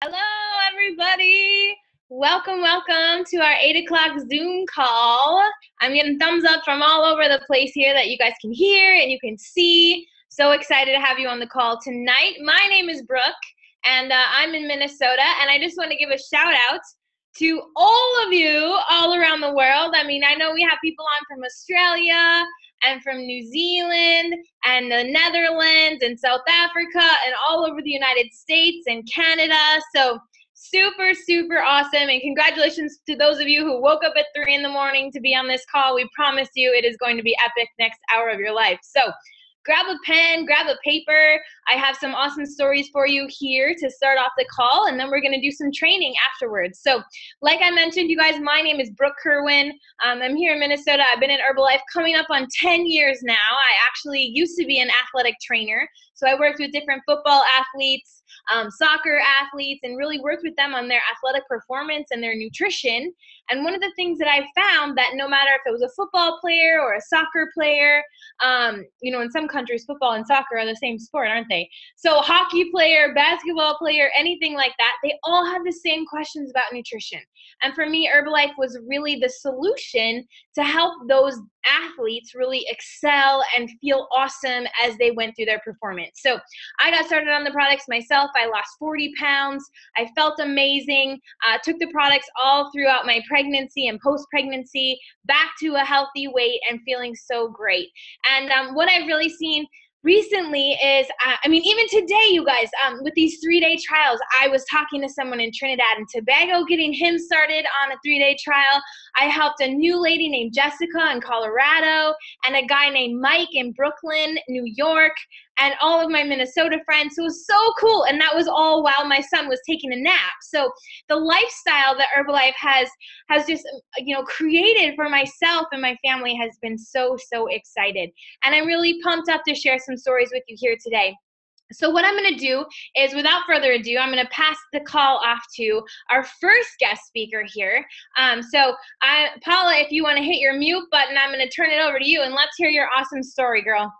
Hello, everybody. Welcome to our 8 o'clock Zoom call. I'm getting thumbs up from all over the place here that you guys can hear and you can see. So excited to have you on the call tonight. My name is Brooke, and I'm in Minnesota, and I just want to give a shout out to all of you all around the world. I mean, I know we have people on from Australia and from New Zealand and the Netherlands and South Africa and all over the United States and Canada. So super, super awesome. And congratulations to those of you who woke up at 3 in the morning to be on this call. We promise you it is going to be epic next hour of your life. So grab a pen, grab a paper. I have some awesome stories for you here to start off the call, and then we're going to do some training afterwards. So like I mentioned, you guys, my name is Brooke Kerwin. I'm here in Minnesota. I've been in Herbalife coming up on 10 years now. I actually used to be an athletic trainer. So I worked with different football athletes, soccer athletes, and really worked with them on their athletic performance and their nutrition. And one of the things that I found that no matter if it was a football player or a soccer player, in some countries, football and soccer are the same sport, aren't they? So hockey player, basketball player, anything like that, they all have the same questions about nutrition. And for me, Herbalife was really the solution to help those athletes really excel and feel awesome as they went through their performance. So I got started on the products myself. I lost 40 pounds. I felt amazing. Took the products all throughout my pregnancy and post-pregnancy back to a healthy weight and feeling so great. And what I've really seen recently is, even today, you guys, with these 3-day trials, I was talking to someone in Trinidad and Tobago, getting him started on a 3-day trial. I helped a new lady named Jessica in Colorado and a guy named Mike in Brooklyn, New York, and all of my Minnesota friends. So it was so cool. And that was all while my son was taking a nap. So the lifestyle that Herbalife has just, created for myself and my family has been so, so excited. And I'm really pumped up to share some stories with you here today. So what I'm going to do is, without further ado, I'm going to pass the call off to our first guest speaker here. Paula, if you want to hit your mute button, I'm going to turn it over to you, and let's hear your awesome story, girl.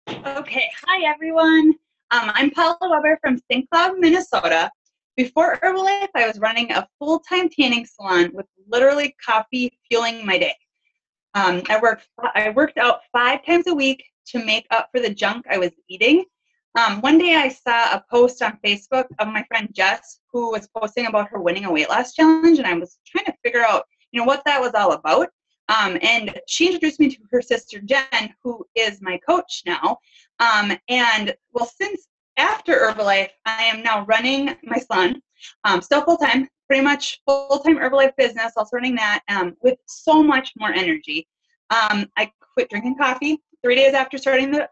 Okay, hi everyone. I'm Paula Weber from St. Cloud, Minnesota. Before Herbalife, I was running a full-time tanning salon with literally coffee fueling my day. I worked out 5 times a week to make up for the junk I was eating. One day I saw a post on Facebook of my friend Jess, who was posting about her winning a weight loss challenge, and I was trying to figure out, what that was all about. And she introduced me to her sister Jen, who is my coach now. Since after Herbalife, I am now running my salon, still full-time, pretty much full-time Herbalife business, also running that with so much more energy. I quit drinking coffee 3 days after starting the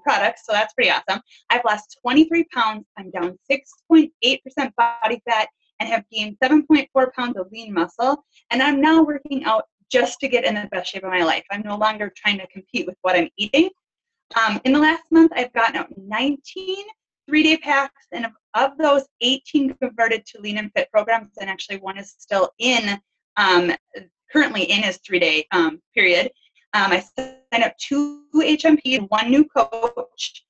products, so that's pretty awesome. I've lost 23 pounds. I'm down 6.8% body fat and have gained 7.4 pounds of lean muscle. And I'm now working out just to get in the best shape of my life. I'm no longer trying to compete with what I'm eating. In the last month, I've gotten out 19 3-day packs, and of those, 18 converted to Lean and Fit programs, and actually one is still currently in his 3-day period. I signed up 2 HMPs, 1 new coach,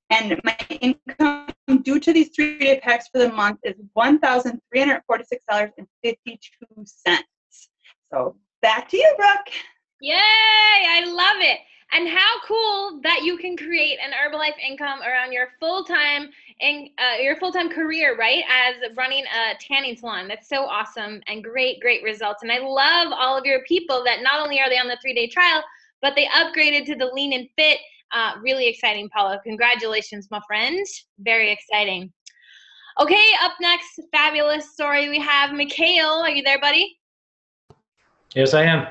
and my income due to these 3-day packs for the month is $1,346.52. So back to you, Brooke. Yay! I love it. And how cool that you can create an Herbalife income around your full-time career, right? As running a tanning salon. That's so awesome and great results. And I love all of your people that not only are they on the 3-day trial, but they upgraded to the Lean and Fit. Really exciting, Paula. Congratulations, my friend. Very exciting. Okay, up next, fabulous story. We have Mikhail. Are you there, buddy? Yes, I am.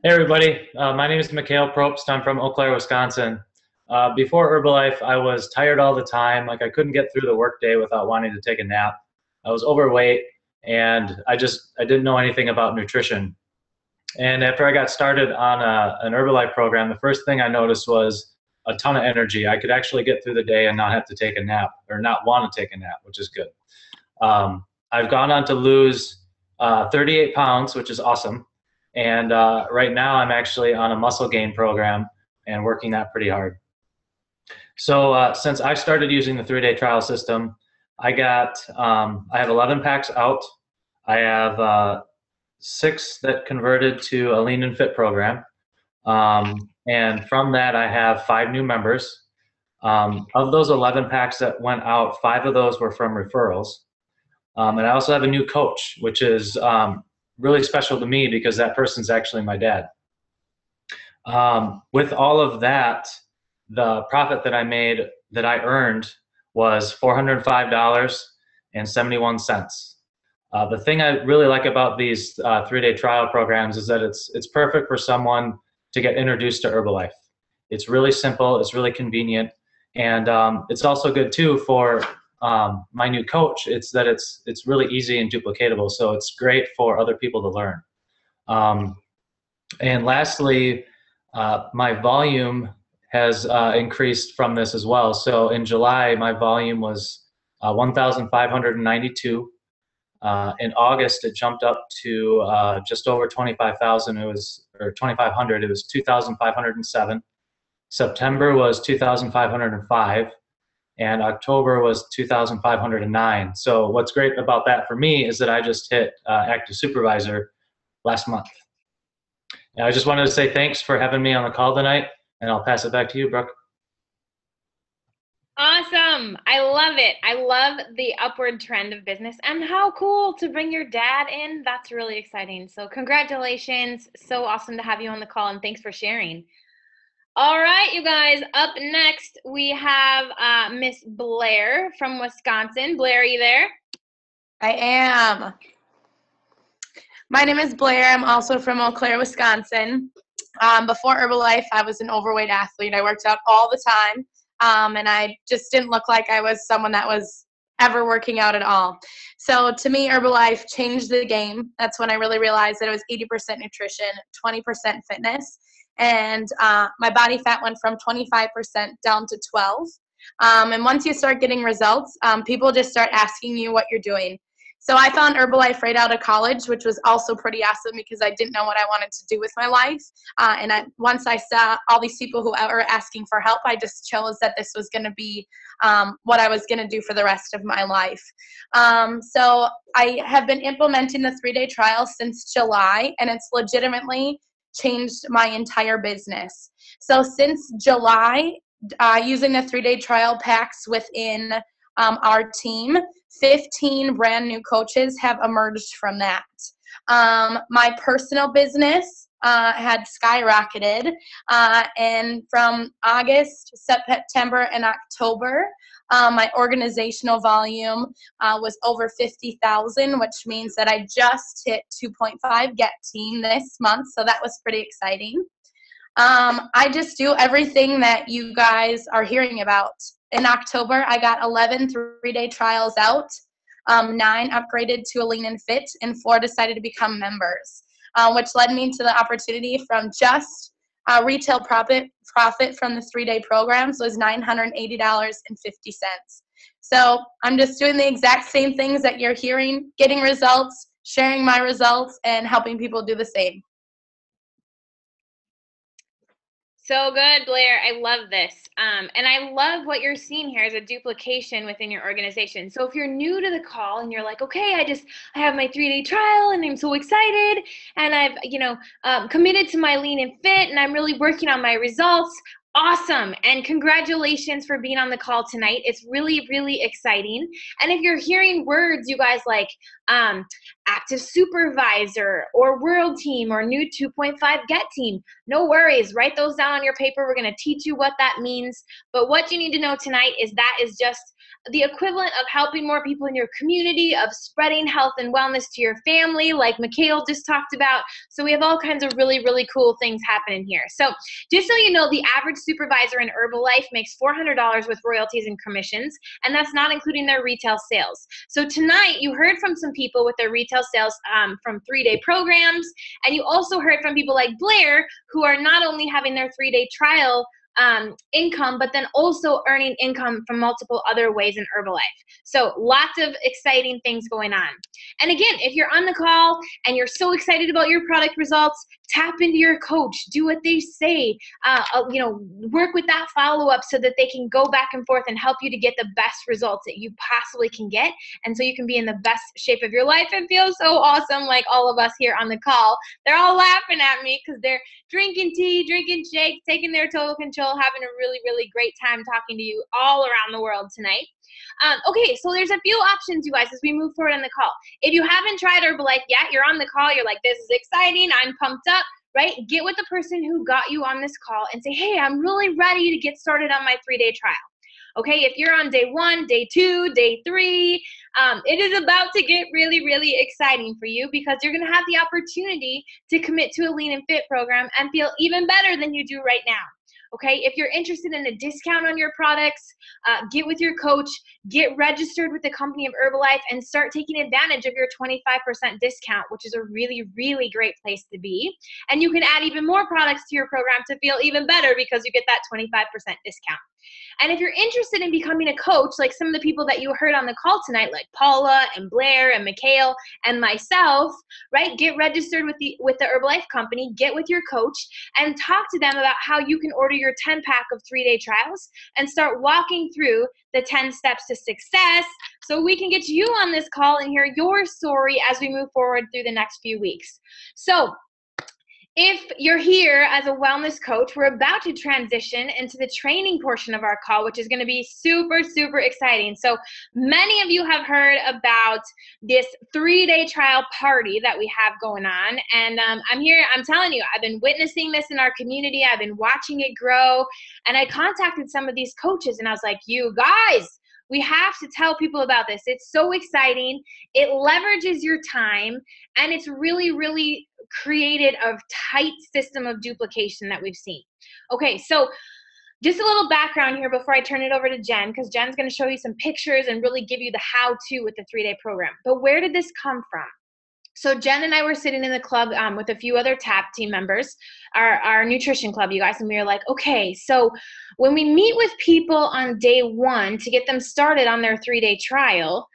Hey everybody, my name is Mikhail Probst. I'm from Eau Claire, Wisconsin. Before Herbalife, I was tired all the time. Like I couldn't get through the workday without wanting to take a nap. I was overweight and I didn't know anything about nutrition. And after I got started on an Herbalife program, the first thing I noticed was a ton of energy. I could actually get through the day and not have to take a nap or not want to take a nap, which is good. I've gone on to lose 38 pounds, which is awesome. And right now I'm actually on a muscle gain program and working that pretty hard. So since I started using the 3-day trial system, I have 11 packs out. I have 6 that converted to a Lean and Fit program. And from that, I have 5 new members. Of those 11 packs that went out, 5 of those were from referrals. And I also have a new coach, which is really special to me because that person's actually my dad. With all of that, the profit that I earned was $405.71. The thing I really like about these 3-day trial programs is that it's perfect for someone to get introduced to Herbalife. It's really simple, it's really convenient, and it's also good too for my new coach. It's really easy and duplicatable, so it's great for other people to learn. And lastly, my volume has increased from this as well. So in July, my volume was 1,592. In August, it jumped up to just over 25,000. Or 2,500. It was 2,507. September was 2,505, and October was 2,509. So what's great about that for me is that I just hit active supervisor last month. And I just wanted to say thanks for having me on the call tonight, and I'll pass it back to you, Brooke. Awesome. I love it. I love the upward trend of business, and how cool to bring your dad in. That's really exciting. So congratulations. So awesome to have you on the call, and thanks for sharing. All right, you guys, up next we have Miss Blair from Wisconsin. Blair, are you there? I am. My name is Blair. I'm also from Eau Claire, Wisconsin. Before Herbalife, I was an overweight athlete. I worked out all the time, and I just didn't look like I was someone that was ever working out at all. So to me, Herbalife changed the game. That's when I really realized that it was 80% nutrition, 20% fitness, and my body fat went from 25% down to 12%. And once you start getting results, people just start asking you what you're doing. So I found Herbalife right out of college, which was also pretty awesome because I didn't know what I wanted to do with my life. Once I saw all these people who were asking for help, I just chose that this was going to be what I was going to do for the rest of my life. So I have been implementing the 3-day trial since July, and it's legitimately changed my entire business. So since July, using the 3-day trial packs within our team, 15 brand new coaches have emerged from that. My personal business had skyrocketed, and from August, September, and October, my organizational volume was over 50,000, which means that I just hit 2.5 Get Team this month, so that was pretty exciting. I just do everything that you guys are hearing about. In October, I got 11 3-day trials out, 9 upgraded to a Lean and Fit, and 4 decided to become members, which led me to the opportunity from just retail profit from the 3-day programs was $980.50. So I'm just doing the exact same things that you're hearing, getting results, sharing my results, and helping people do the same. So good, Blair. I love this. And I love what you're seeing here is a duplication within your organization. So if you're new to the call and you're like, okay, I have my 3-day trial and I'm so excited and I've, committed to my Lean and Fit and I'm really working on my results. Awesome. And congratulations for being on the call tonight. It's really, really exciting. And if you're hearing words, you guys, like active supervisor or world team or new 2.5 Get Team, no worries. Write those down on your paper. We're going to teach you what that means. But what you need to know tonight is that is just the equivalent of helping more people in your community, of spreading health and wellness to your family, like Mikhail just talked about. So we have all kinds of really, really cool things happening here. So just so you know, the average supervisor in Herbalife makes $400 with royalties and commissions, and that's not including their retail sales. So tonight you heard from some people with their retail sales from 3-day programs, and you also heard from people like Blair who are not only having their 3-day trial income, but then also earning income from multiple other ways in Herbalife. So lots of exciting things going on. And again, if you're on the call and you're so excited about your product results, tap into your coach, do what they say, work with that follow-up so that they can go back and forth and help you to get the best results that you possibly can get. And so you can be in the best shape of your life and feel so awesome, like all of us here on the call. They're all laughing at me because they're drinking tea, drinking shakes, taking their total control, having a really, really great time talking to you all around the world tonight. Okay, so there's a few options, you guys, as we move forward on the call. If you haven't tried Herbalife yet, you're on the call, you're like, this is exciting, I'm pumped up, right? Get with the person who got you on this call and say, hey, I'm really ready to get started on my 3-day trial. Okay, if you're on day 1, day 2, day 3, it is about to get really, really exciting for you because you're going to have the opportunity to commit to a lean and fit program and feel even better than you do right now. Okay, if you're interested in a discount on your products, get with your coach, get registered with the company of Herbalife, and start taking advantage of your 25% discount, which is a really, really great place to be. And you can add even more products to your program to feel even better because you get that 25% discount. And if you're interested in becoming a coach, like some of the people that you heard on the call tonight, like Paula and Blair and Mikhail and myself, right? Get registered with the Herbalife company, get with your coach, and talk to them about how you can order your 10-pack of 3-day trials and start walking through the 10 steps to success so we can get you on this call and hear your story as we move forward through the next few weeks. So if you're here as a wellness coach, we're about to transition into the training portion of our call, which is going to be super, super exciting. So many of you have heard about this 3-day trial party that we have going on. And I'm telling you, I've been witnessing this in our community. I've been watching it grow. And I contacted some of these coaches and I was like, you guys, we have to tell people about this. It's so exciting. It leverages your time, and it's really, really created a tight system of duplication that we've seen. Okay, so just a little background here before I turn it over to Jen, because Jen's going to show you some pictures and really give you the how-to with the 3-day program. But where did this come from? So Jen and I were sitting in the club with a few other TAP team members, our nutrition club, you guys, and we were like, okay, so when we meet with people on day 1 to get them started on their 3-day trial,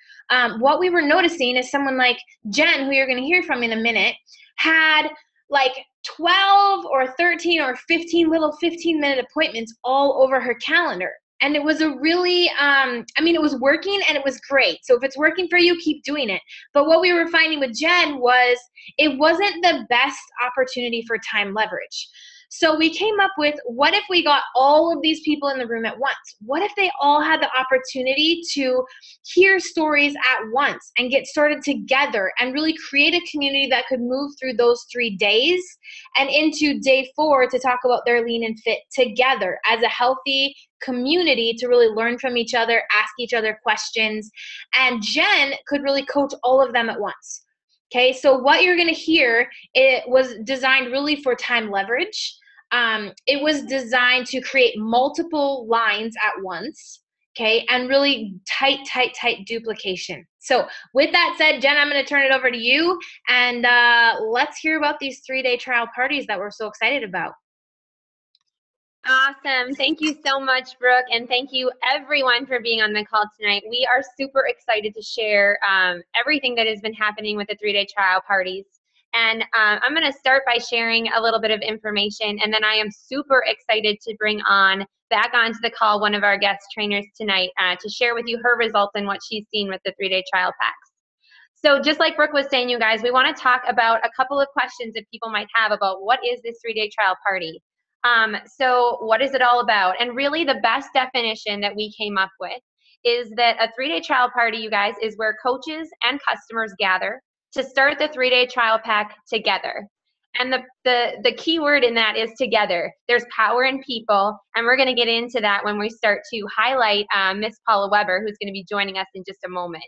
what we were noticing is someone like Jen, who you're going to hear from in a minute, had like 12 or 13 or 15 little 15-minute appointments all over her calendar. And it was a really, it was working and it was great. So if it's working for you, keep doing it. But what we were finding with Jen was it wasn't the best opportunity for time leverage. So we came up with, what if we got all of these people in the room at once? What if they all had the opportunity to hear stories at once and get started together and really create a community that could move through those 3 days and into day 4 to talk about their lean and fit together as a healthy community to really learn from each other, ask each other questions, and Jen could really coach all of them at once. Okay, so what you're going to hear, it was designed really for time leverage. It was designed to create multiple lines at once, okay, and really tight duplication. So with that said, Jen, I'm going to turn it over to you, and let's hear about these 3-day trial parties that we're so excited about. Awesome. Thank you so much, Brooke, and thank you everyone for being on the call tonight. We are super excited to share everything that has been happening with the 3-day trial parties. And I'm going to start by sharing a little bit of information, and then I am super excited to bring back onto the call one of our guest trainers tonight to share with you her results and what she's seen with the 3-day trial packs. So just like Brooke was saying, you guys, we want to talk about a couple of questions that people might have about what is this 3-day trial party. So what is it all about? And really the best definition that we came up with is that a 3-day trial party, you guys, is where coaches and customers gather to start the 3-day trial pack together. And the key word in that is together. There's power in people, and we're going to get into that when we start to highlight Miss Paula Weber, who's going to be joining us in just a moment.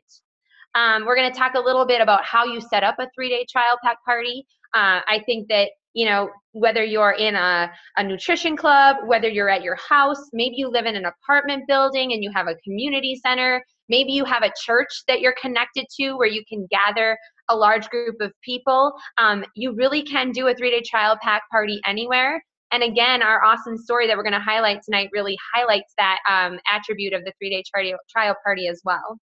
We're going to talk a little bit about how you set up a 3-day trial pack party. I think that, you know, whether you're in a nutrition club, whether you're at your house, maybe you live in an apartment building and you have a community center, maybe you have a church that you're connected to where you can gather a large group of people. You really can do a 3-day trial pack party anywhere. And again, our awesome story that we're going to highlight tonight really highlights that attribute of the 3-day trial party as well.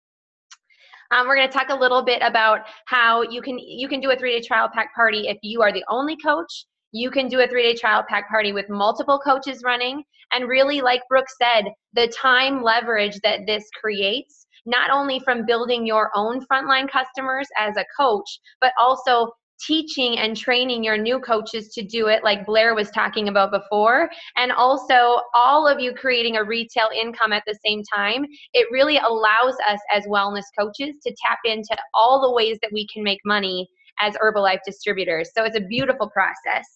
We're going to talk a little bit about how you can do a 3-day trial pack party if you are the only coach. You can do a 3-day trial pack party with multiple coaches running. And really, like Brooke said, the time leverage that this creates, not only from building your own frontline customers as a coach, but also teaching and training your new coaches to do it, like Blair was talking about before, and also all of you creating a retail income at the same time. It really allows us as wellness coaches to tap into all the ways that we can make money as Herbalife distributors. So it's a beautiful process.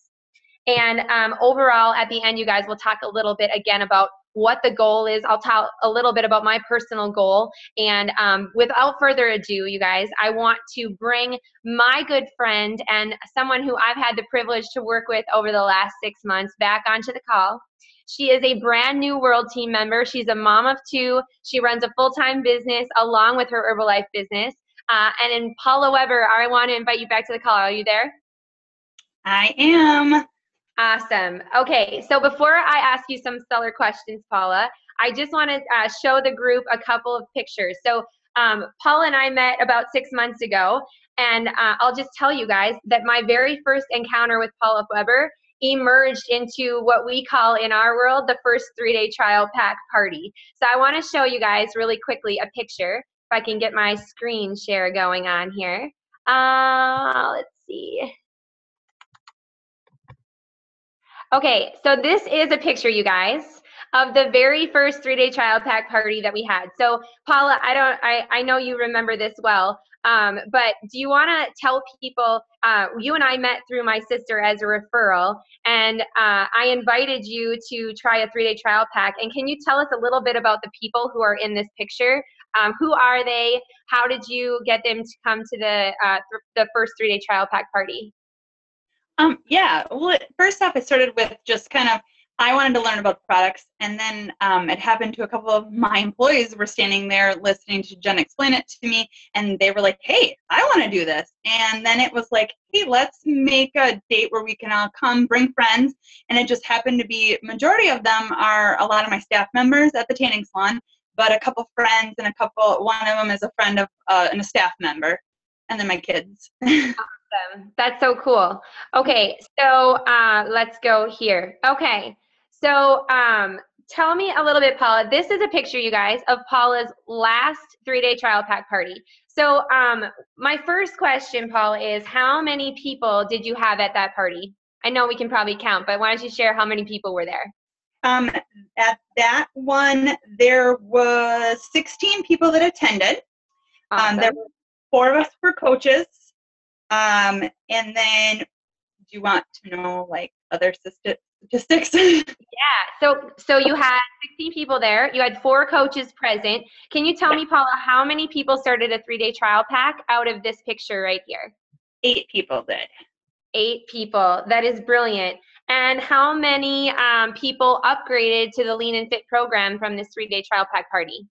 And overall, at the end, you guys will talk a little bit again about what the goal is. I'll talk a little bit about my personal goal. And without further ado, you guys, I want to bring my good friend and someone who I've had the privilege to work with over the last 6 months back onto the call. She is a brand new World Team member. She's a mom of 2. She runs a full-time business along with her Herbalife business. And in Paula Weber, I want to invite you back to the call. Are you there? I am. Awesome. Okay, so before I ask you some stellar questions, Paula, I just want to show the group a couple of pictures. So Paula and I met about 6 months ago, and I'll just tell you guys that my very first encounter with Paula Weber emerged into what we call in our world the first 3-day trial pack party. So I want to show you guys really quickly a picture, if I can get my screen share going on here. Let's see. Okay, so this is a picture, you guys, of the very first 3-day trial pack party that we had. So Paula, I know you remember this well, but do you want to tell people, you and I met through my sister as a referral, and I invited you to try a 3-day trial pack. And can you tell us a little bit about the people who are in this picture? Who are they? How did you get them to come to the first 3-day trial pack party? Yeah, well, first off, I started with just kind of, I wanted to learn about the products, and then it happened to a couple of my employees were standing there listening to Jen explain it to me, and they were like, hey, I want to do this. And then it was like, hey, let's make a date where we can all come, bring friends, and it just happened to be, majority of them are a lot of my staff members at the tanning salon, but a couple friends and one of them is a friend of and a staff member, and then my kids. Awesome. That's so cool. Okay, so let's go here. Okay, so tell me a little bit, Paula. This is a picture, you guys, of Paula's last 3-day trial pack party. So my first question, Paula, is how many people did you have at that party? I know we can probably count, but why don't you share how many people were there? At that one, there was 16 people that attended. Awesome. There were 4 of us were coaches. And then, do you want to know like other statistics? Yeah. So you had 16 people there. You had 4 coaches present. Can you tell me, Paula, how many people started a 3-day trial pack out of this picture right here? 8 people did. 8 people. That is brilliant. And how many people upgraded to the Lean and Fit program from this 3-day trial pack party?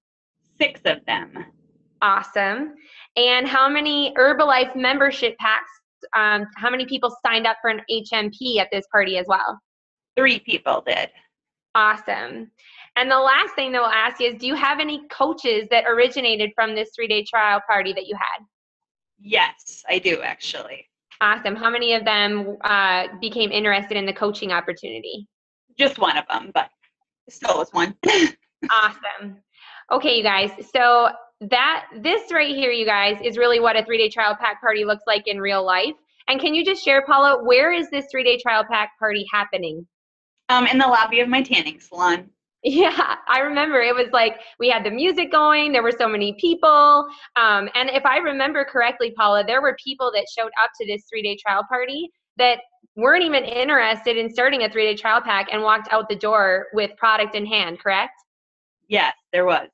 6 of them. Awesome. And how many Herbalife membership packs, how many people signed up for an HMP at this party as well? 3 people did. Awesome. And the last thing that we'll ask you is, do you have any coaches that originated from this 3-day trial party that you had? Yes, I do actually. Awesome. How many of them became interested in the coaching opportunity? Just one of them, but still was one. Awesome. Okay, you guys. So this right here, you guys, is really what a 3-day trial pack party looks like in real life. And can you just share, Paula, where is this 3-day trial pack party happening? In the lobby of my tanning salon. Yeah, I remember it was like we had the music going, there were so many people. And if I remember correctly, Paula, there were people that showed up to this 3-day trial party that weren't even interested in starting a 3-day trial pack and walked out the door with product in hand, correct? Yes, there was.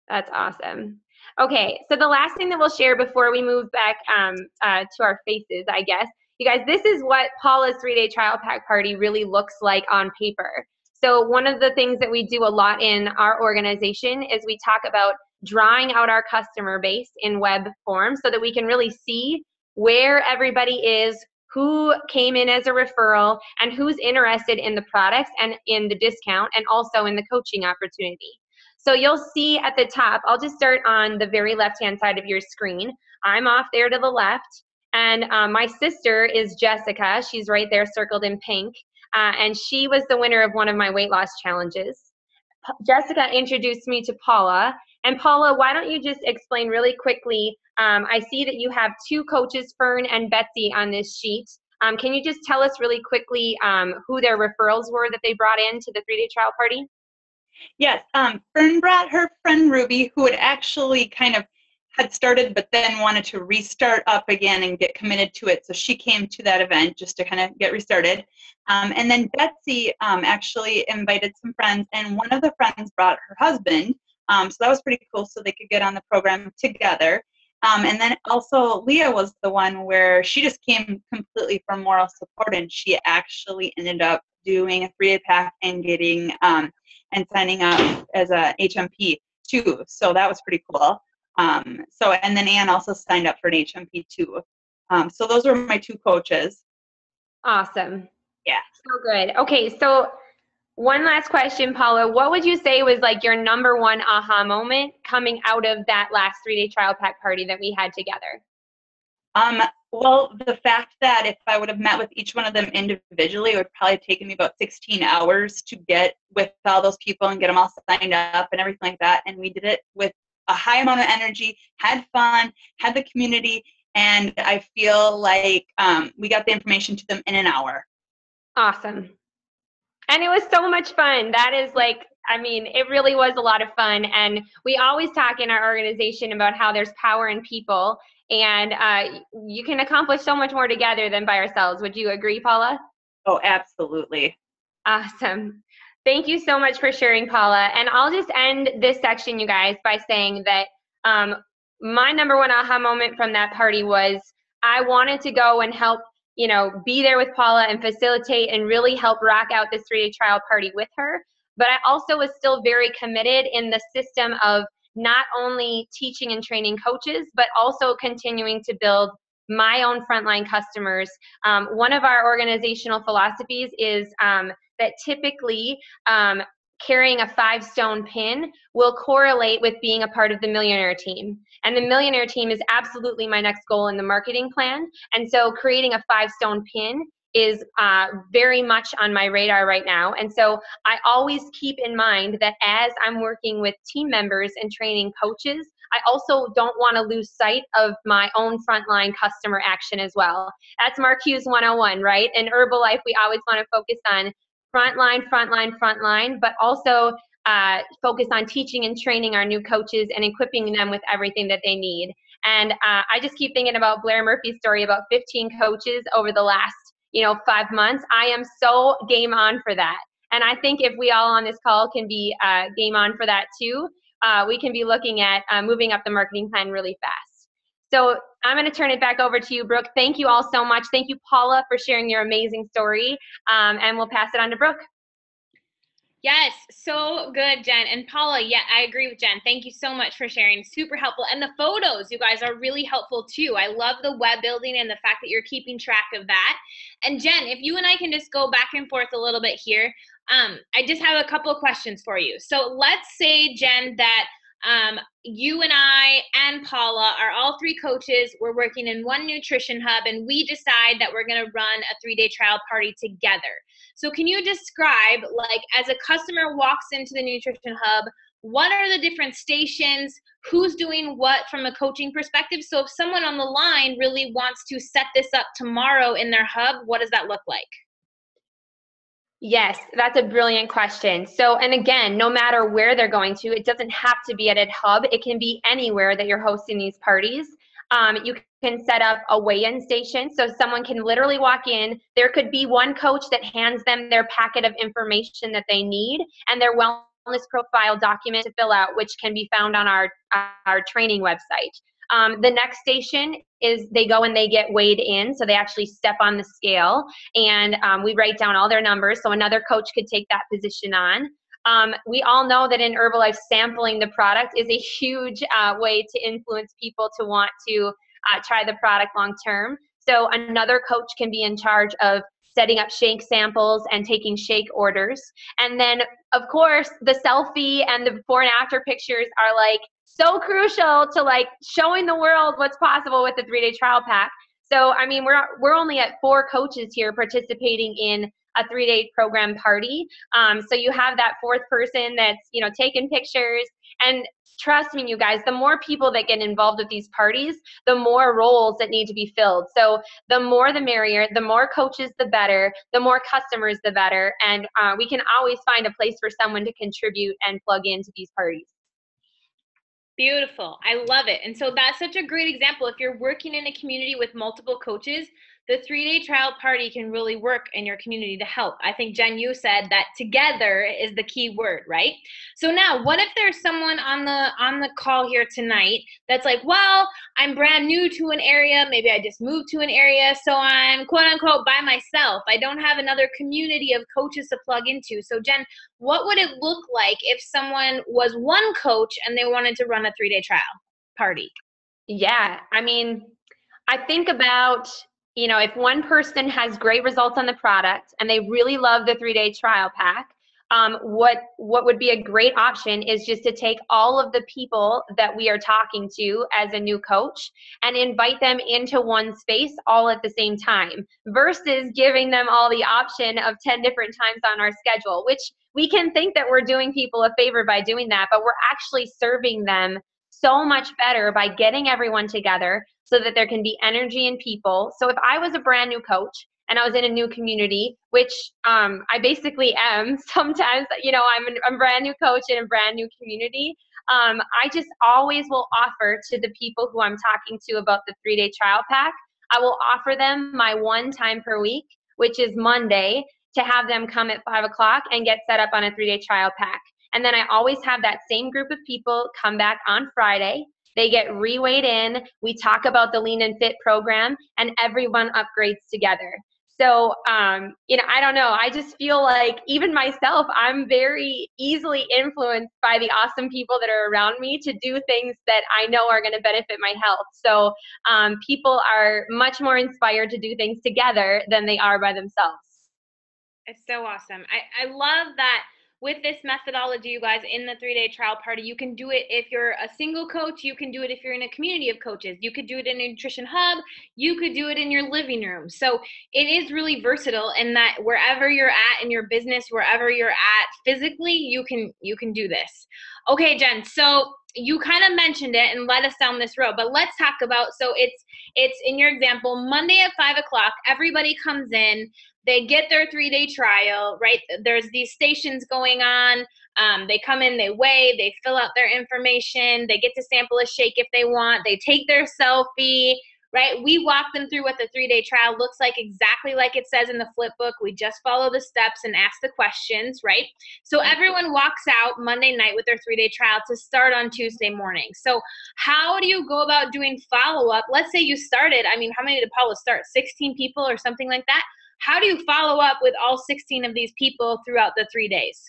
That's awesome. Okay, so the last thing that we'll share before we move back to our faces, I guess, you guys, this is what Paula's 3-day trial pack party really looks like on paper. So one of the things that we do a lot in our organization is we talk about drawing out our customer base in web form so that we can really see where everybody is, who came in as a referral, and who's interested in the products and in the discount and also in the coaching opportunity. So you'll see at the top, I'll just start on the very left-hand side of your screen. I'm off there to the left, and my sister is Jessica. She's right there circled in pink, and she was the winner of one of my weight loss challenges. Jessica introduced me to Paula. And Paula, why don't you just explain really quickly, I see that you have two coaches, Fern and Betsy, on this sheet. Can you just tell us really quickly who their referrals were that they brought in to the 3-day trial party? Yes, Fern brought her friend Ruby, who had actually kind of had started but then wanted to restart up again and get committed to it. So she came to that event just to kind of get restarted. And then Betsy actually invited some friends, and one of the friends brought her husband. So that was pretty cool, so they could get on the program together. And then also Leah was the one where she just came completely for moral support, and she actually ended up doing a 3-day pack and getting and signing up as a HMP too. So that was pretty cool. And then Ann also signed up for an HMP too. So those were my two coaches. Awesome. Yeah. So good. Okay, so one last question, Paula. What would you say was like your number one aha moment coming out of that last 3-day trial pack party that we had together? Well, the fact that if I would have met with each one of them individually, it would probably have taken me about 16 hours to get with all those people and get them all signed up and everything like that. And we did it with a high amount of energy, had fun, had the community, and I feel like we got the information to them in an hour. Awesome. And it was so much fun. That is like, I mean, it really was a lot of fun. And we always talk in our organization about how there's power in people, and you can accomplish so much more together than by ourselves. Would you agree, Paula? Oh, absolutely. Awesome. Thank you so much for sharing, Paula. And I'll just end this section, you guys, by saying that my number one aha moment from that party was I wanted to go and help, you know, be there with Paula and facilitate and really help rock out this 3-day trial party with her. But I also was still very committed in the system of not only teaching and training coaches, but also continuing to build my own frontline customers. One of our organizational philosophies is that typically carrying a 5-stone pin will correlate with being a part of the millionaire team. And the millionaire team is absolutely my next goal in the marketing plan. And so creating a 5-stone pin is very much on my radar right now. And so I always keep in mind that as I'm working with team members and training coaches, I also don't want to lose sight of my own frontline customer action as well. That's Marquez 101, right? In Herbalife, we always want to focus on frontline, but also focus on teaching and training our new coaches and equipping them with everything that they need. And I just keep thinking about Blair Murphy's story about 15 coaches over the last 5 months. I am so game on for that. And I think if we all on this call can be game on for that too, we can be looking at moving up the marketing plan really fast. So I'm going to turn it back over to you, Brooke. Thank you all so much. Thank you, Paula, for sharing your amazing story. And we'll pass it on to Brooke. Yes, so good, Jen. And Paula, yeah, I agree with Jen. Thank you so much for sharing. Super helpful. And the photos, you guys, are really helpful too. I love the web building and the fact that you're keeping track of that. And Jen, if you and I can just go back and forth a little bit here, I just have a couple of questions for you. So let's say, Jen, that you and I and Paula are all 3 coaches. We're working in one nutrition hub, and we decide that we're going to run a 3-day trial party together. So can you describe, like, as a customer walks into the nutrition hub, what are the different stations, who's doing what from a coaching perspective? So if someone on the line really wants to set this up tomorrow in their hub, what does that look like? Yes, that's a brilliant question. So, and again, no matter where they're going to, it doesn't have to be at a hub. It can be anywhere that you're hosting these parties. You can set up a weigh-in station, so someone can literally walk in. There could be one coach that hands them their packet of information that they need and their wellness profile document to fill out, which can be found on our training website. The next station is they go and they get weighed in, so they actually step on the scale, and we write down all their numbers, so another coach could take that position on. We all know that in Herbalife, sampling the product is a huge way to influence people to want to try the product long term. So another coach can be in charge of setting up shake samples and taking shake orders. And then, of course, the selfie and the before and after pictures are like so crucial to like showing the world what's possible with the 3-day trial pack. So, I mean, we're only at 4 coaches here participating in a 3-day program party. So you have that 4th person that's, you know, taking pictures. And trust me, you guys, the more people that get involved with these parties, the more roles that need to be filled. So the more the merrier, the more coaches, the better, the more customers, the better. And we can always find a place for someone to contribute and plug into these parties. Beautiful. I love it. And so that's such a great example. If you're working in a community with multiple coaches, the 3-day trial party can really work in your community to help. I think, Jen, you said that together is the key word, right? So now, what if there's someone on the call here tonight that's like, well, I'm brand new to an area. Maybe I just moved to an area, so I'm quote unquote by myself. I don't have another community of coaches to plug into. So Jen, what would it look like if someone was one coach and they wanted to run a 3-day trial party? Yeah, I mean, I think about, you know, if one person has great results on the product and they really love the 3-day trial pack, what would be a great option is just to take all of the people that we are talking to as a new coach and invite them into one space all at the same time, versus giving them all the option of 10 different times on our schedule, which we can think that we're doing people a favor by doing that, but we're actually serving them so much better by getting everyone together so that there can be energy in people. So if I was a brand new coach and I was in a new community, which I basically am sometimes, you know, I'm a brand new coach in a brand new community, I just always will offer to the people who I'm talking to about the 3-day trial pack, I will offer them my one time per week, which is Monday, to have them come at 5 o'clock and get set up on a 3-day trial pack. And then I always have that same group of people come back on Friday. They get reweighed in. We talk about the Lean and Fit program, and everyone upgrades together. So, you know, I don't know. I just feel like even myself, I'm very easily influenced by the awesome people that are around me to do things that I know are going to benefit my health. So people are much more inspired to do things together than they are by themselves. It's so awesome. I love that. With this methodology, you guys, in the 3-day trial party, you can do it if you're a single coach. You can do it if you're in a community of coaches. You could do it in a nutrition hub. You could do it in your living room. So it is really versatile in that wherever you're at in your business, wherever you're at physically, you can do this. Okay, Jen, so you kind of mentioned it and led us down this road, but let's talk about, so it's in your example, Monday at 5 o'clock, everybody comes in. They get their 3-day trial, right? There's these stations going on. They come in, they weigh, they fill out their information. They get to sample a shake if they want. They take their selfie, right? We walk them through what the 3-day trial looks like, exactly like it says in the flip book. We just follow the steps and ask the questions, right? So everyone walks out Monday night with their 3-day trial to start on Tuesday morning. So how do you go about doing follow-up? Let's say you started, I mean, how many did Paula start? 16 people or something like that? How do you follow up with all 16 of these people throughout the 3 days?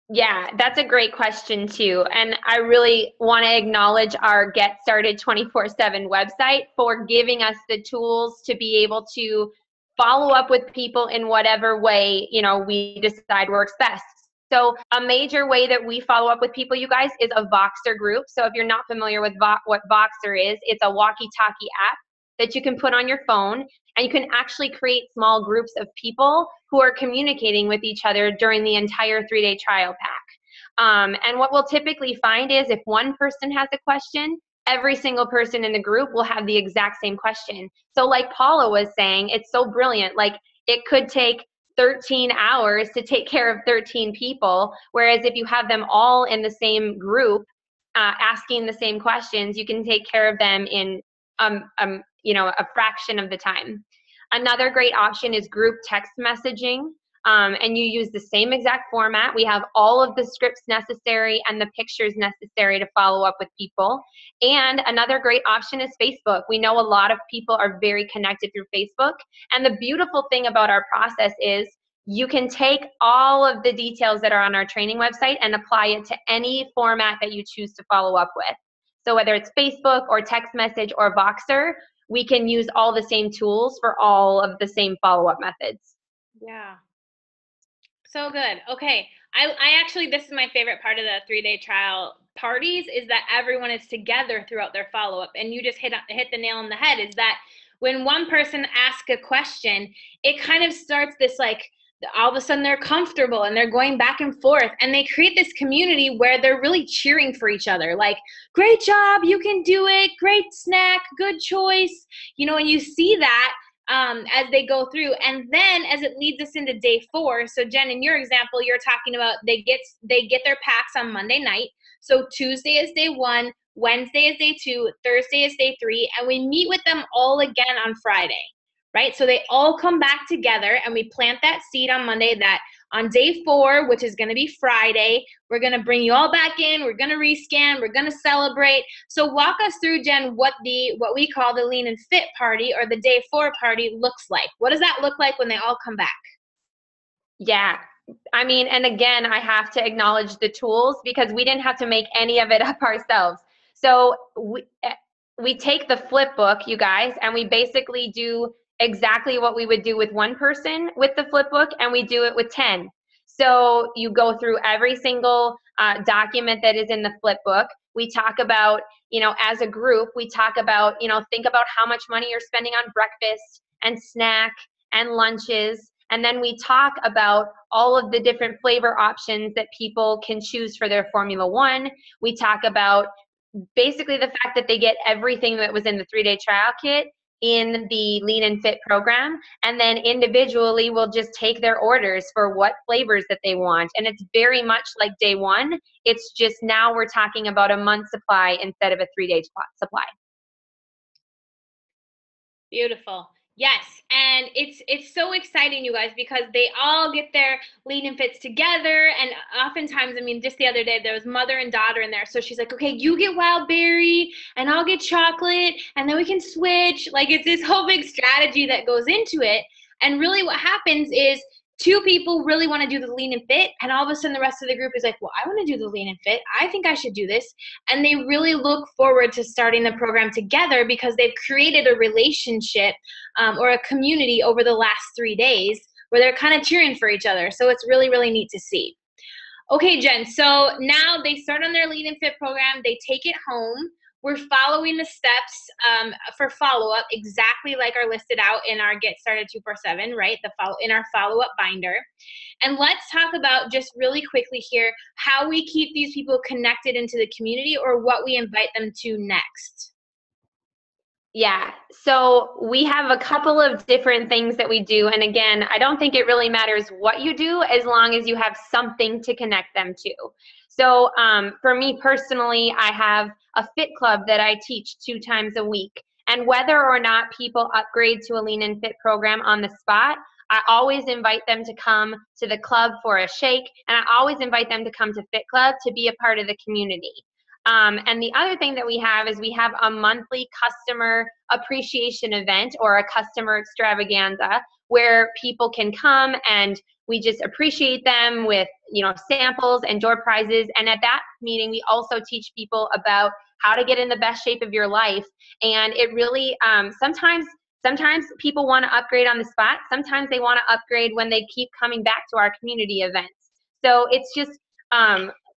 Yeah, that's a great question too. And I really want to acknowledge our Get Started 24/7 website for giving us the tools to be able to follow up with people in whatever way, you know, we decide works best. So a major way that we follow up with people, you guys, is a Voxer group. So if you're not familiar with what Voxer is, it's a walkie-talkie app that you can put on your phone, and you can actually create small groups of people who are communicating with each other during the entire 3-day trial pack. And what we'll typically find is if one person has a question, every single person in the group will have the exact same question. So like Paula was saying, it's so brilliant. Like it could take 13 hours to take care of 13 people, whereas if you have them all in the same group asking the same questions, you can take care of them in you know, a fraction of the time. Another great option is group text messaging, and you use the same exact format. We have all of the scripts necessary and the pictures necessary to follow up with people. And another great option is Facebook. We know a lot of people are very connected through Facebook, and the beautiful thing about our process is you can take all of the details that are on our training website and apply it to any format that you choose to follow up with. So whether it's Facebook or text message or Voxer, we can use all the same tools for all of the same follow-up methods. Yeah. So good. Okay. I actually, this is my favorite part of the 3-day trial parties, is that everyone is together throughout their follow-up. And you just hit the nail on the head, is that when one person asks a question, it kind of starts this, like, all of a sudden they're comfortable and they're going back and forth, and they create this community where they're really cheering for each other. Like, great job, you can do it, great snack, good choice. You know, and you see that as they go through. And then as it leads us into day 4, so Jen, in your example, you're talking about they get their packs on Monday night. So Tuesday is day 1, Wednesday is day 2, Thursday is day 3, and we meet with them all again on Friday, right? So they all come back together, and we plant that seed on Monday that on day 4, which is going to be Friday, we're going to bring you all back in. We're going to rescan. We're going to celebrate. So walk us through, Jen, what we call the Lean and Fit party, or the day 4 party, looks like. What does that look like when they all come back? Yeah. I mean, and again, I have to acknowledge the tools, because we didn't have to make any of it up ourselves. So we take the flip book, you guys, and we basically do exactly what we would do with one person with the flip book, and we do it with 10. So you go through every single document that is in the flip book. We talk about, as a group, we talk about, think about how much money you're spending on breakfast and snack and lunches. And then we talk about all of the different flavor options that people can choose for their Formula 1. We talk about basically the fact that they get everything that was in the 3-day trial kit in the Lean and Fit program, and then individually we'll just take their orders for what flavors that they want. And it's very much like day 1. It's just now we're talking about a month supply instead of a 3-day supply. Beautiful. Yes, and it's so exciting, you guys, because they all get their Lean and Fits together. And oftentimes, I mean, just the other day, there was mother and daughter in there. So she's like, okay, you get wild berry and I'll get chocolate, and then we can switch. Like, it's this whole big strategy that goes into it. And really what happens is 2 people really want to do the Lean and Fit, and all of a sudden the rest of the group is like, well, I want to do the Lean and Fit. I think I should do this. And they really look forward to starting the program together, because they've created a relationship or a community over the last 3 days where they're kind of cheering for each other. So it's really, really neat to see. Okay, Jen, so now they start on their Lean and Fit program. They take it home. We're following the steps for follow-up exactly like are listed out in our Get Started 247, right? In our follow-up binder. And let's talk about, just really quickly here, how we keep these people connected into the community, or what we invite them to next. Yeah, so we have a couple of different things that we do. And again, I don't think it really matters what you do as long as you have something to connect them to. So for me personally, I have a fit club that I teach 2 times a week. And whether or not people upgrade to a Lean and Fit program on the spot, I always invite them to come to the club for a shake. And I always invite them to come to Fit Club to be a part of the community. And the other thing that we have is we have a monthly customer appreciation event, or a customer extravaganza, where people can come and we just appreciate them with, samples and door prizes. And at that meeting, we also teach people about how to get in the best shape of your life. And it really, sometimes people want to upgrade on the spot. Sometimes they want to upgrade when they keep coming back to our community events. So it's just,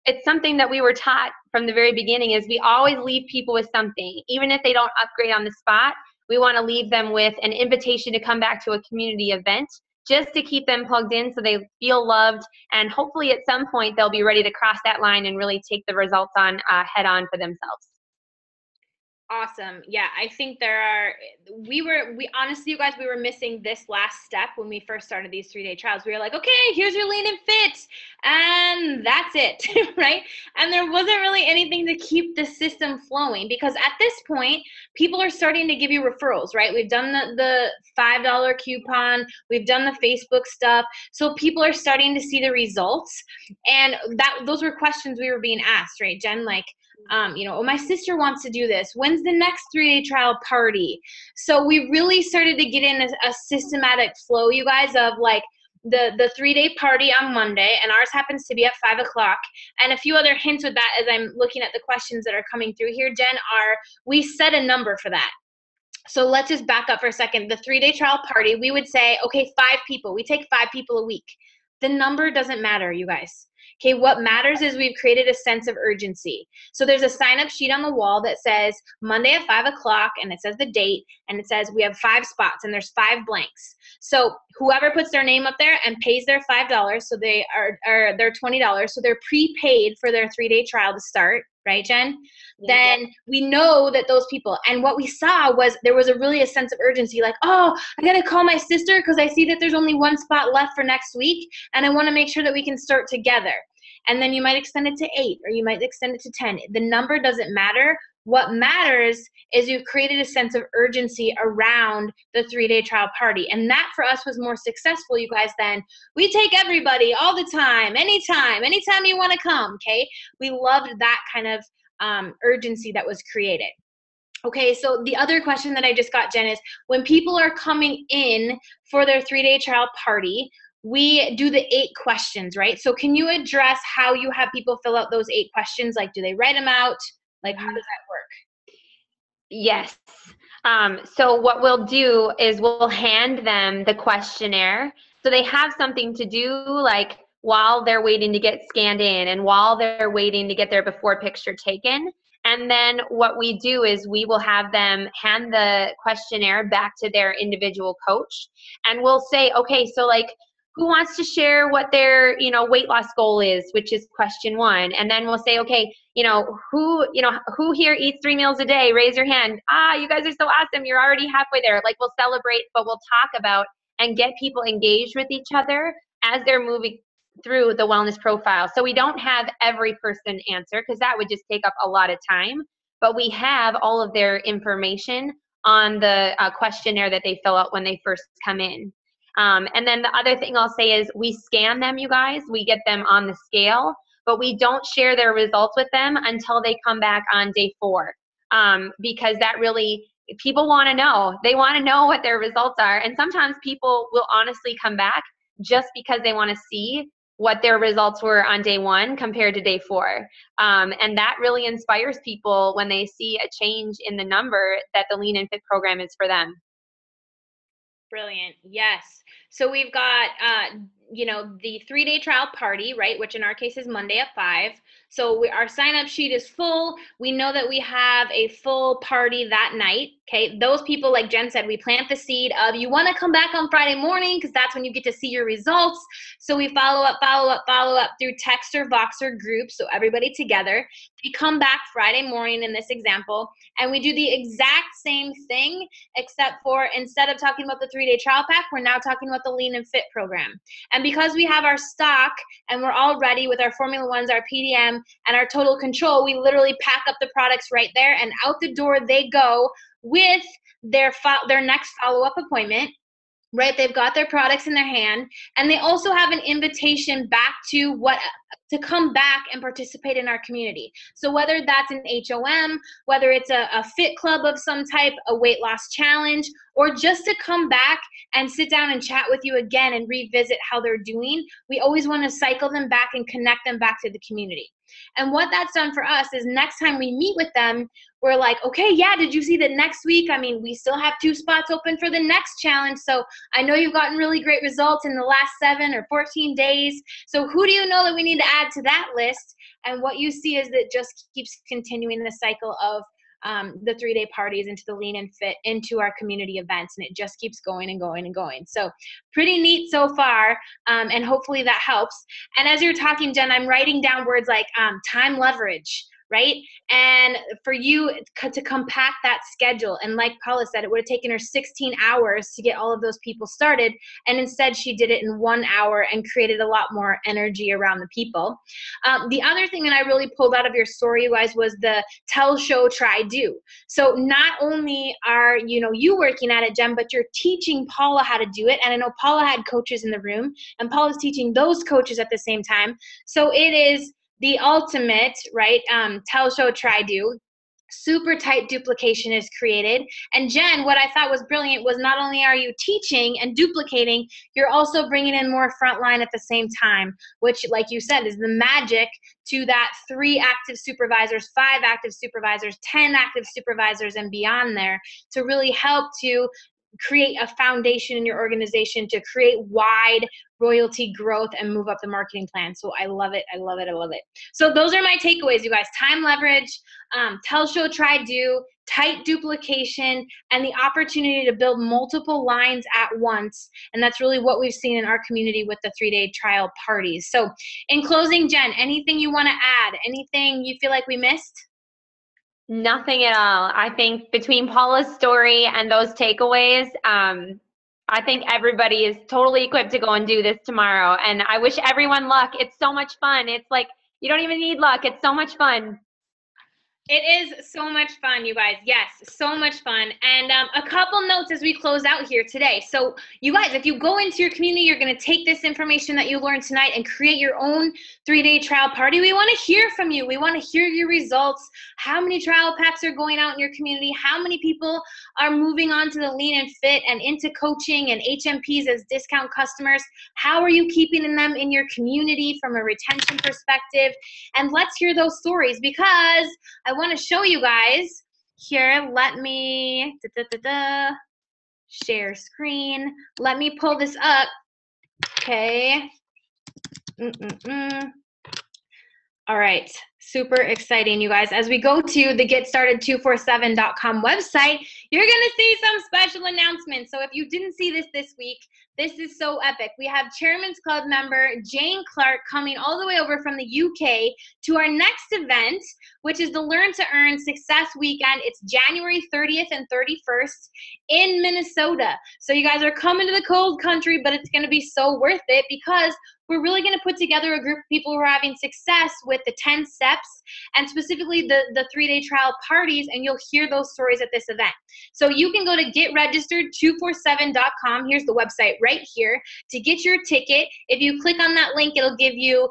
it's something that we were taught from the very beginning, is we always leave people with something. Even if they don't upgrade on the spot, we want to leave them with an invitation to come back to a community event, just to keep them plugged in so they feel loved. And hopefully at some point they'll be ready to cross that line and really take the results on head on for themselves. Awesome. Yeah, I think we honestly, you guys, we were missing this last step when we first started these 3-day trials. We were like, okay, here's your Lean and Fit, and that's it, right? And there wasn't really anything to keep the system flowing, because at this point, people are starting to give you referrals, right? We've done the $5 coupon, we've done the Facebook stuff, so people are starting to see the results. And those were questions we were being asked, right, Jen? Like, oh, my sister wants to do this. When's the next 3-day trial party? So we really started to get in a systematic flow, you guys, of like the 3-day party on Monday, and ours happens to be at 5 o'clock. And a few other hints with that, as I'm looking at the questions that are coming through here, Jen, we set a number for that. So let's just back up for a second. The 3-day trial party, we would say, okay, 5 people. We take 5 people a week. The number doesn't matter, you guys. Okay, what matters is we've created a sense of urgency. So there's a sign-up sheet on the wall that says Monday at 5 o'clock, and it says the date, and it says we have 5 spots, and there's 5 blanks. So whoever puts their name up there and pays their $5, so they're $20, so they're prepaid for their 3-day trial to start, right, Jen? Then we know that those people, and what we saw was there was a sense of urgency, like, oh, I gotta call my sister because I see that there's only 1 spot left for next week, and I want to make sure that we can start together. And then you might extend it to 8, or you might extend it to 10. The number doesn't matter. What matters is you've created a sense of urgency around the 3-day trial party. And that for us was more successful, you guys, than we take everybody all the time, anytime you want to come, okay? We loved that kind of urgency that was created. Okay, so the other question that I just got, Jen, is when people are coming in for their 3-day trial party, we do the 8 questions, right? So can you address how you have people fill out those 8 questions? Like, do they write them out? Like, how does that work? Yes. So what we'll do is we'll hand them the questionnaire. So they have something to do, like while they're waiting to get scanned in and while they're waiting to get their before picture taken. And then what we do is we will have them hand the questionnaire back to their individual coach. And we'll say, okay, so like, who wants to share what their, weight loss goal is, which is question 1. And then we'll say, okay, who here eats 3 meals a day? Raise your hand. You guys are so awesome. You're already halfway there. Like, we'll celebrate, but we'll talk about and get people engaged with each other as they're moving through the wellness profile. So we don't have every person answer because that would just take up a lot of time, but we have all of their information on the questionnaire that they fill out when they first come in. And then the other thing I'll say is we scan them, you guys. We get them on the scale, but we don't share their results with them until they come back on day 4, because that really, people want to know. They want to know what their results are. And sometimes people will honestly come back just because they want to see what their results were on day 1 compared to day 4. And that really inspires people when they see a change in the number that the Lean and Fit program is for them. Brilliant. Yes. So we've got, the 3-day trial party, right? Which in our case is Monday at 5. So our sign-up sheet is full. We know that we have a full party that night. Okay. Those people, like Jen said, we plant the seed of you want to come back on Friday morning because that's when you get to see your results. So we follow up through text or Voxer groups. So everybody together. We come back Friday morning in this example, and we do the exact same thing, except for instead of talking about the 3-day trial pack, we're now talking about the Lean and Fit program. And because we have our stock and we're all ready with our Formula 1s, our PDM, and our Total Control, we literally pack up the products right there, and out the door they go with their next follow-up appointment. Right, they've got their products in their hand, and they also have an invitation back to come back and participate in our community. So whether that's an HOM, whether it's a fit club of some type, a weight loss challenge, or just to come back and sit down and chat with you again and revisit how they're doing, we always want to cycle them back and connect them back to the community. And what that's done for us is next time we meet with them, we're like, okay, yeah, did you see that next week? I mean, we still have 2 spots open for the next challenge. So I know you've gotten really great results in the last 7 or 14 days. So who do you know that we need to add to that list? And what you see is that just keeps continuing the cycle of the 3-day parties into the Lean and Fit into our community events, and it just keeps going and going and going. So pretty neat so far, and hopefully that helps. And as you're talking, Jen, I'm writing down words like time leverage, right? And for you to compact that schedule, and like Paula said, it would have taken her 16 hours to get all of those people started, and instead she did it in 1 hour and created a lot more energy around the people. The other thing that I really pulled out of your story, you guys, was the tell, show, try, do. So not only are you working at it, Jen, but you're teaching Paula how to do it. And I know Paula had coaches in the room, and Paula's teaching those coaches at the same time. So it is the ultimate, right? Tell, show, try, do. super tight duplication is created. And Jen, what I thought was brilliant was not only are you teaching and duplicating, you're also bringing in more frontline at the same time, which, like you said, is the magic to that 3 active supervisors, 5 active supervisors, 10 active supervisors, and beyond there, to really help to create a foundation in your organization to create wide royalty growth and move up the marketing plan. So I love it. I love it. I love it. So those are my takeaways, you guys. Time leverage, tell, show, try, do, tight duplication, and the opportunity to build multiple lines at once. And that's really what we've seen in our community with the 3-day trial parties. So in closing, Jen, anything you want to add? Anything you feel like we missed? Nothing at all. I think between Paula's story and those takeaways, I think everybody is totally equipped to go and do this tomorrow. And I wish everyone luck. It's so much fun. It's like, you don't even need luck. It's so much fun. It is so much fun, you guys. Yes, so much fun. And a couple notes as we close out here today. So you guys, if you go into your community, you're going to take this information that you learned tonight and create your own 3-day trial party. We want to hear from you. We want to hear your results. How many trial packs are going out in your community? How many people are moving on to the lean and fit and into coaching and HMPs as discount customers? How are you keeping them in your community from a retention perspective? And let's hear those stories, because I want to show you guys here. Let me share screen. Let me pull this up. Okay. All right. Super exciting, you guys. As we go to the getstarted247.com website, you're going to see some special announcements. So if you didn't see this week, this is so epic. We have Chairman's Club member Jane Clark coming all the way over from the UK to our next event, which is the Learn to Earn Success Weekend. It's January 30th and 31st in Minnesota. So you guys are coming to the cold country, but it's going to be so worth it, because we're really going to put together a group of people who are having success with the 10 steps and specifically the 3-day trial parties, and you'll hear those stories at this event. So you can go to getregistered247.com. Here's the website right here to get your ticket. If you click on that link, it'll give you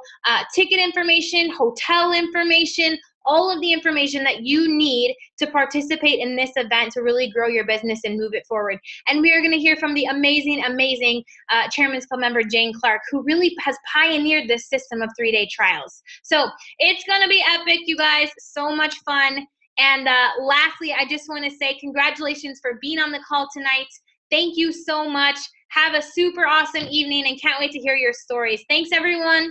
ticket information, hotel information, all of the information that you need to participate in this event to really grow your business and move it forward. And we are going to hear from the amazing, amazing Chairman's Club member Jane Clark, who really has pioneered this system of 3-day trials. So it's going to be epic, you guys. So much fun. And lastly, I just want to say congratulations for being on the call tonight. Thank you so much. Have a super awesome evening and can't wait to hear your stories. Thanks, everyone.